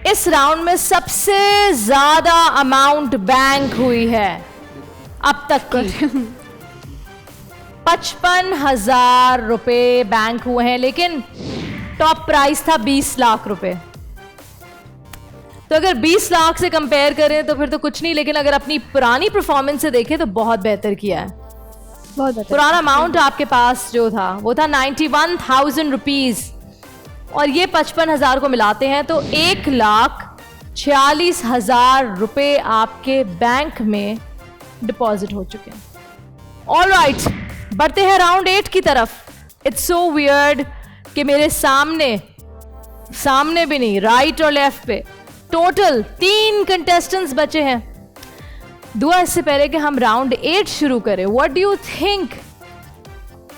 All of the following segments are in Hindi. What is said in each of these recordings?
इस राउंड में सबसे ज्यादा अमाउंट बैंक हुई है अब तक की। 55,000 रुपए बैंक हुए हैं, लेकिन टॉप प्राइस था 20 लाख रुपए। तो अगर 20 लाख से कंपेयर करें तो फिर तो कुछ नहीं, लेकिन अगर अपनी पुरानी परफॉर्मेंस से देखें तो बहुत बेहतर किया है। बहुत बेहतर। पुराना अमाउंट आपके पास जो था वो था 91,000 रुपीज, और ये 55,000 को मिलाते हैं तो 1,46,000 रुपए आपके बैंक में डिपॉजिट हो चुके हैं। ऑलराइट, बढ़ते हैं राउंड 8 की तरफ। इट्स सो वियर्ड कि मेरे सामने भी नहीं, राइट और लेफ्ट पे टोटल 3 कंटेस्टेंट्स बचे हैं। दुआ, इससे पहले कि हम राउंड 8 शुरू करें, व्हाट डू यू थिंक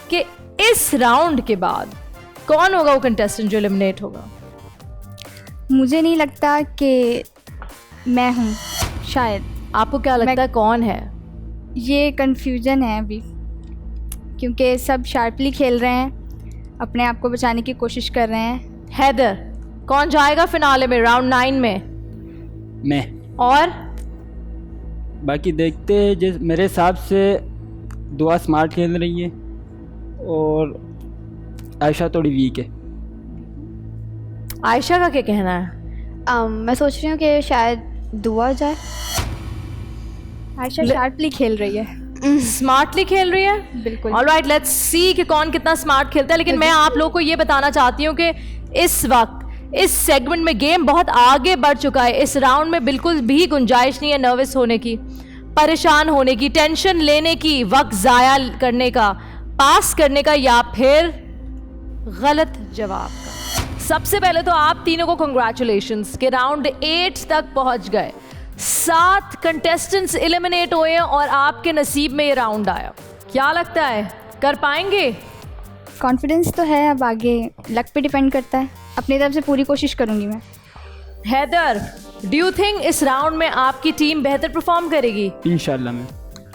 कि इस राउंड के बाद कौन होगा वो कंटेस्टेंट जो एलिमिनेट होगा? मुझे नहीं लगता कि मैं हूँ, शायद। आपको क्या लगता है कौन है? ये कंफ्यूजन है अभी, क्योंकि सब शार्पली खेल रहे हैं, अपने आप को बचाने की कोशिश कर रहे हैं। हैदर, कौन जाएगा फिनाले में, राउंड 9 में? मैं। और बाकी देखते हैं। जिस मेरे हिसाब से दुआ स्मार्ट खेल रही है और आयशा थोड़ी वीक है। आयशा का क्या कहना है? मैं सोच रही हूँ कि शायद दुआ जाए। आयशा शार्पली खेल रही है, स्मार्टली खेल रही है। बिल्कुल। ऑलराइट, लेट्स सी कि कौन कितना स्मार्ट खेलता है। लेकिन मैं आप लोगों को ये बताना चाहती हूँ कि इस वक्त इस सेगमेंट में गेम बहुत आगे बढ़ चुका है। इस राउंड में बिल्कुल भी गुंजाइश नहीं है नर्वस होने की, परेशान होने की, टेंशन लेने की, वक्त ज़ाया करने का, पास करने का या फिर गलत जवाब का। सबसे पहले तो आप तीनों को कंग्रेचुलेशंस कि राउंड 8 तक पहुंच गए। 7 कंटेस्टेंट्स एलिमिनेट हुए और आपके नसीब में ये राउंड आया। क्या लगता है, कर पाएंगे? कॉन्फिडेंस तो है, अब आगे लक पे डिपेंड करता है। अपनी तरफ से पूरी कोशिश करूंगी मैं। हैदर, डू यू थिंक इस राउंड में आपकी टीम बेहतर परफॉर्म करेगी? इंशाल्लाह मैं।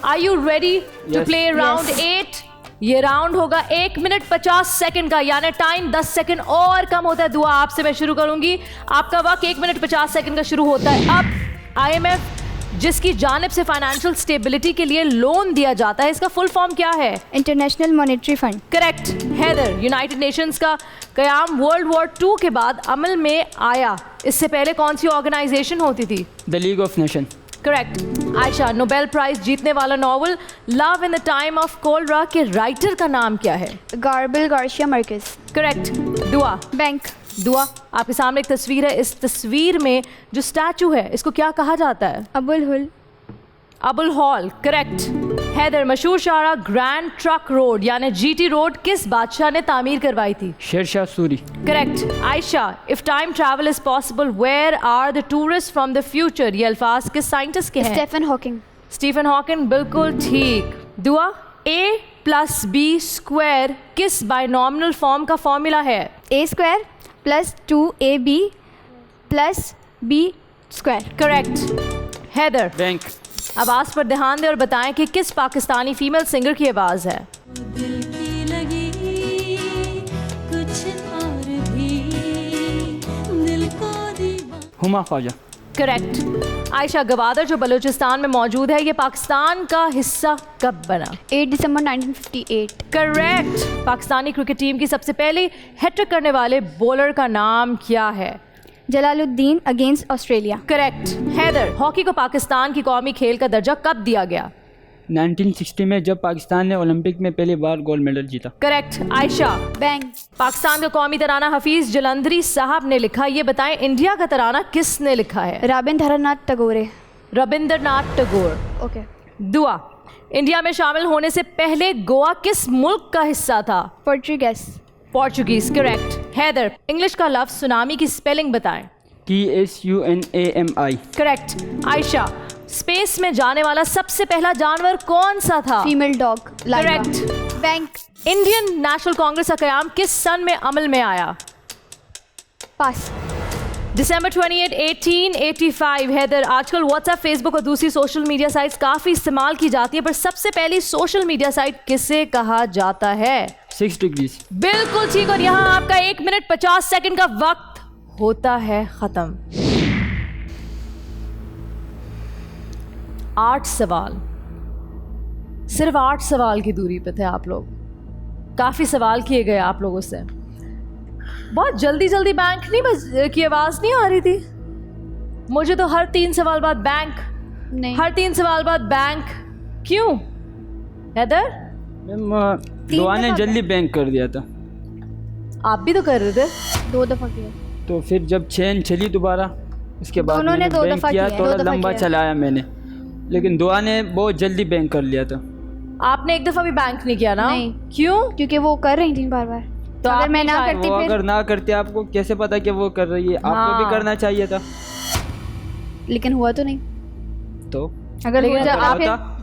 Are you ready to play round 8? ये राउंड होगा 1 मिनट 50 सेकंड का, यानी टाइम 10 सेकंड और कम होता है। दुआ, आपसे मैं शुरू करूंगी। आपका वक्त 1 मिनट 50 सेकंड का शुरू होता है अब। IMF जिसकी जानिब से फाइनेंशियल स्टेबिलिटी के लिए लोन दिया जाता है, इसका फुल फॉर्म क्या है? International monetary fund. Correct. Haider, United Nations का कयाम वर्ल्ड वॉर 2 के बाद अमल में आया। इससे पहले कौन सी ऑर्गेनाइजेशन होती थी? The League of Nation. Correct. Ayesha, Nobel prize जीतने वाला novel Love in the Time of Cholera के राइटर का नाम क्या है? Gabriel Garcia Marquez. Correct. Dua. Bank. Dua, आपके सामने एक तस्वीर है। इस तस्वीर में जो स्टैचू है इसको क्या कहा जाता है? अबुल हॉल। करेक्ट। हैदर, मशहूर शाहरा ग्रैंड ट्रक रोड यानी GT रोड किस बादशाह ने तामीर करवाई थी? Sher Shah Suri. Correct. Ayesha, if time travel is possible where are the tourist from the future? ये अल्फाज किस साइंटिस्ट के हैं? Stephen Hawking. स्टीफन हॉकिंग, बिल्कुल ठीक। दुआ, A+B² किस बाइनॉमिनल फॉर्म का फॉर्मूला है? A² + 2AB + B²। Correct. Haider, bank. आवाज़ पर ध्यान दें और बताएं कि किस पाकिस्तानी फीमेल सिंगर की आवाज़ है? दिल की लगी कुछ और भी दिल को दीवाना। हुमा ख्वाजा। करेक्ट। आयशा, गवादर जो बलूचिस्तान में मौजूद है ये पाकिस्तान का हिस्सा कब बना? 8 दिसंबर 1958। करेक्ट। पाकिस्तानी क्रिकेट टीम की सबसे पहले हैट्रिक करने वाले बॉलर का नाम क्या है? Jalaluddin against Australia. Correct. Haider, hockey को पाकिस्तान की कौमी खेल का दर्जा कब दिया गया? 1960 में, जब पाकिस्तान ने ओलंपिक में पहली बार गोल्ड मेडल जीता। करेक्ट। आयशा, बैंक। पाकिस्तान का कौमी तराना हफीज जलंधरी साहब ने लिखा। ये बताएं इंडिया का तराना किसने लिखा है? रविंद्रनाथ टैगोर। रविंद्रनाथ टैगोर। ओके। दुआ, इंडिया में शामिल होने से पहले गोवा किस मुल्क का हिस्सा था? पोर्चुगीज। करेक्ट। हैदर, इंग्लिश का लफ्ज सुनामी की स्पेलिंग बताएं। TSUNAMI। करेक्ट। आयशा, स्पेस में जाने वाला सबसे पहला जानवर कौन सा था? Female dog. Correct. Bank. Indian national Congress का कयाम किस सन में अमल में आया? पास। दिसंबर 28, 1885। हैदर, आजकल व्हाट्सएप, फेसबुक और दूसरी सोशल मीडिया साइट्स काफ़ी इस्तेमाल की जाती है, पर सबसे पहली सोशल मीडिया साइट किसे कहा जाता है? 6 डिग्रीज। बिल्कुल ठीक। और यहाँ आपका 1 मिनट 50 सेकंड का वक्त होता है ख़त्म। 8 सवाल, सिर्फ 8 सवाल की दूरी पे थे आप लोग। काफ़ी सवाल किए गए आप लोगों से। बहुत जल्दी जल्दी बैंक नहीं की आवाज़ नहीं आ रही थी मुझे तो। हर 3 सवाल बाद बैंक, नहीं, हर 3 सवाल बाद बैंक, क्यों हैदर? मैम दुआ ने जल्दी बैंक कर दिया था, आप भी तो कर रहे थे। 2 दफ़ा किया। तो फिर जब चेन चली दोबारा, उसके बाद दोनों ने मैंने 2 बैंक दफ़ा किया, किया है, थोड़ा 2 दफ़ा लंबा किया है। चलाया मैंने, लेकिन दुआ ने बहुत जल्दी बैंक कर लिया था। आपने एक दफ़ा भी बैंक नहीं किया ना? नहीं। क्यों? क्योंकि वो कर रही थी बार-बार। तो अगर आप मैं नहीं ना चाहे- करती वो फिर अगर ना करते आपको कैसे पता कि वो कर रही है? आपको हाँ। भी करना चाहिए था। लेकिन हुआ तो नहीं। तो अगर लेकिन हो जा अगर आप होता,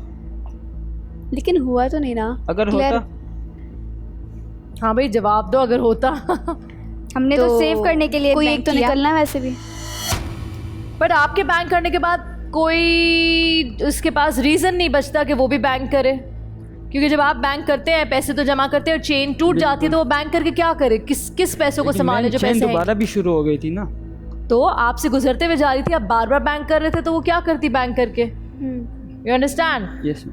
लेकिन हुआ तो नहीं ना। अगर Claire- होता हाँ भाई जवाब दो, अगर होता। हमने तो सेव करने के लिए कोई बैंक एक तो किया। निकलना है वैसे भी। बट आपके बैंक करने के बाद कोई उसके पास रीज़न नहीं बचता कि वो भी बैंक करे, क्योंकि जब आप बैंक करते हैं पैसे तो जमा करते हैं और चेन टूट जाती है तो वो बैंक करके क्या करे? किस किस पैसों को लेकिन संभाले मैम, जो चेन पैसे हैं? दोबारा भी शुरू हो गई थी ना। तो आपसे गुजरते हुए जा रही थी, आप बार बार बैंक कर रहे थे, तो वो क्या करती बैंक करके? You understand? Yes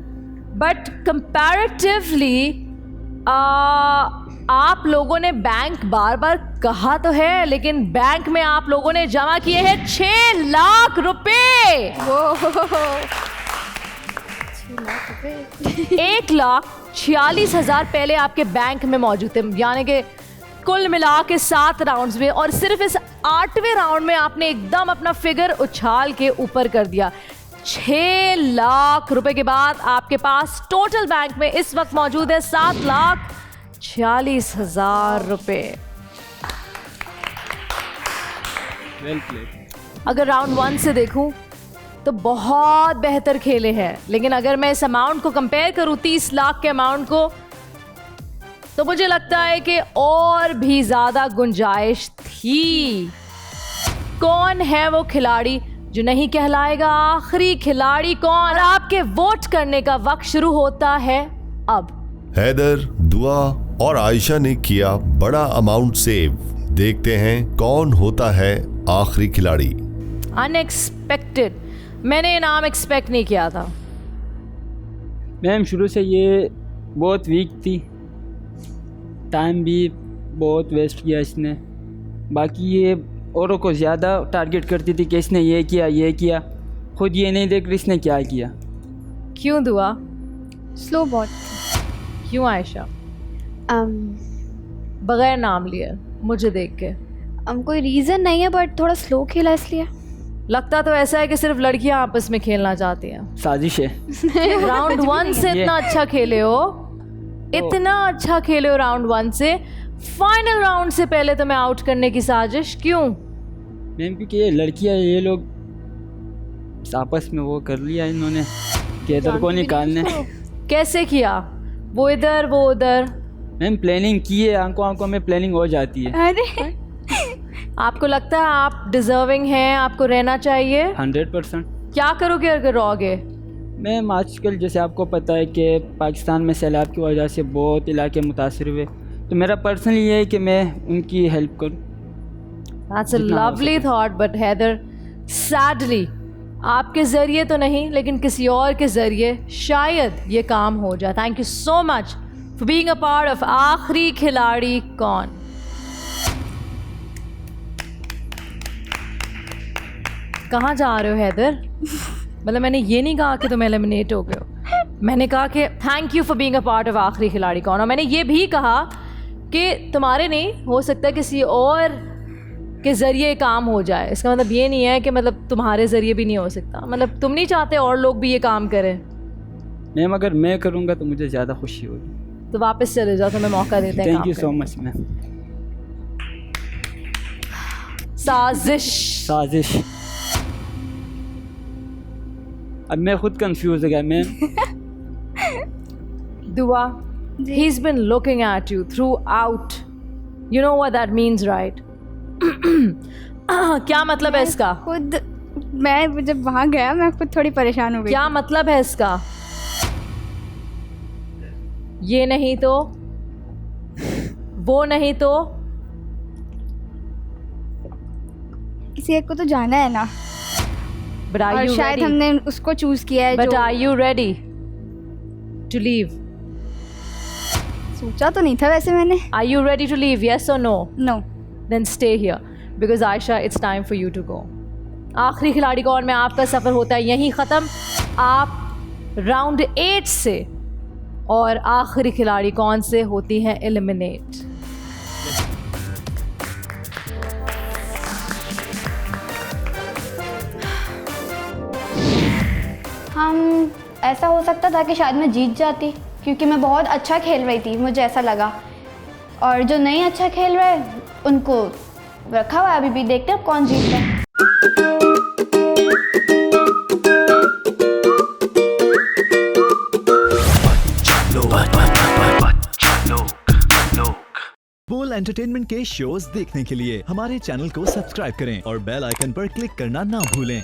but comparatively आप लोगों ने बैंक बार बार कहा तो है, लेकिन बैंक में आप लोगों ने जमा किए हैं 6 लाख रुपए। 1,46,000 पहले आपके बैंक में मौजूद थे, यानी कि कुल मिला के 7 राउंड्स में, और सिर्फ इस 8वें राउंड में आपने एकदम अपना फिगर उछाल के ऊपर कर दिया। 6 लाख रुपए के बाद आपके पास टोटल बैंक में इस वक्त मौजूद है 7,46,000 रुपए। Well played. अगर राउंड 1 से देखूं तो बहुत बेहतर खेले हैं, लेकिन अगर मैं इस अमाउंट को कंपेयर करूं 30 लाख के अमाउंट को, तो मुझे लगता है कि और भी ज़्यादा गुंजाइश थी। कौन है वो खिलाड़ी जो नहीं कहलाएगा आखिरी खिलाड़ी? कौन? आपके वोट करने का वक्त शुरू होता है अब। हैदर, दुआ और आयशा ने किया बड़ा अमाउंट सेव। देखते हैं कौन होता है आखिरी खिलाड़ी। अनएक्सपेक्टेड, मैंने ये नाम एक्सपेक्ट नहीं किया था। मैम शुरू से ये बहुत वीक थी, टाइम भी बहुत वेस्ट किया इसने। बाकी ये औरों को ज़्यादा टारगेट करती थी कि इसने ये किया, खुद ये नहीं देख रही इसने क्या किया। क्यों दुआ? स्लो बहुत। क्यों आयशा? um, बगैर नाम लिए मुझे देख के कोई रीज़न नहीं है, बट थोड़ा स्लो खेला इसलिए। लगता तो ऐसा है कि सिर्फ लड़कियां आपस में खेलना चाहती हैं। साजिश है। राउंड 1 से इतना अच्छा खेले हो, इतना अच्छा खेले हो राउंड 1 से, फाइनल राउंड से पहले तो मैं आउट करने की साजिश। क्यों? मैम क्योंकि ये लड़कियां, ये लोग आपस में वो कर लिया इन्होंने कि इधर को निकालने। कैसे किया? वो इधर वो उधर। मैम प्लानिंग की है, आंखों आंखों में प्लानिंग हो जाती है। अरे आपको लगता है आप डिजर्विंग हैं, आपको रहना चाहिए? 100%। क्या करोगे अगर रहोगे? मैम आजकल जैसे आपको पता है कि पाकिस्तान में सैलाब की वजह से बहुत इलाके मुतासर हुए, तो मेरा पर्सनली ये है कि मैं उनकी हेल्प करूं। That's a जितना हो lovely सके। thought, but हैदर, sadly आपके ज़रिए तो नहीं, लेकिन किसी और के ज़रिए शायद ये काम हो जाए। Thank you so much for being a part of आखिरी खिलाड़ी कौन। कहाँ जा रहे हो हैदर? मतलब मैंने ये नहीं कहा कि तुम एलिमिनेट हो गए हो, मैंने कहा कि thank you for being a part of आखिरी खिलाड़ी कौन, और मैंने ये भी कहा कि तुम्हारे नहीं हो सकता, किसी और के ज़रिए काम हो जाए। इसका मतलब ये नहीं है कि मतलब तुम्हारे ज़रिए भी नहीं हो सकता, मतलब तुम नहीं चाहते और लोग भी ये काम करें, मैम अगर मैं करूँगा तो मुझे ज़्यादा खुशी होगी। तो वापस चले जाओ, तुम्हें मौका देते हैं। Thank you so much ma'am. साजिश। अब मैं खुद कंफ्यूज हो गया मैम। दुआ, he's been looking at you throughout. You know what that means, right? क्या मतलब है इसका? खुद मैं जब वहाँ गया मैं खुद थोड़ी परेशान हो गई। क्या मतलब है इसका? ये नहीं तो वो नहीं तो किसी एक को तो जाना है ना। But are और you शायद ready? हमने उसको चूज किया है But जो are you ready to leave? सोचा तो नहीं था वैसे मैंने. Are you ready to leave? Yes or no? No. Then stay here because Aisha, it's time for you to go. आखिरी खिलाड़ी कौन में आपका सफ़र होता है यहीं ख़त्म. आप राउंड 8 से और आखिरी खिलाड़ी कौन से होती हैं एलिमिनेट. हम ऐसा हो सकता था कि शायद मैं जीत जाती, क्योंकि मैं बहुत अच्छा खेल रही थी, मुझे ऐसा लगा. और जो नहीं अच्छा खेल रहे उनको रखा हुआ है अभी भी, देखते हैं अब कौन जीतता है. बोल एंटरटेनमेंट के शोज देखने के लिए हमारे चैनल को सब्सक्राइब करें और बेल आइकन पर क्लिक करना ना भूलें.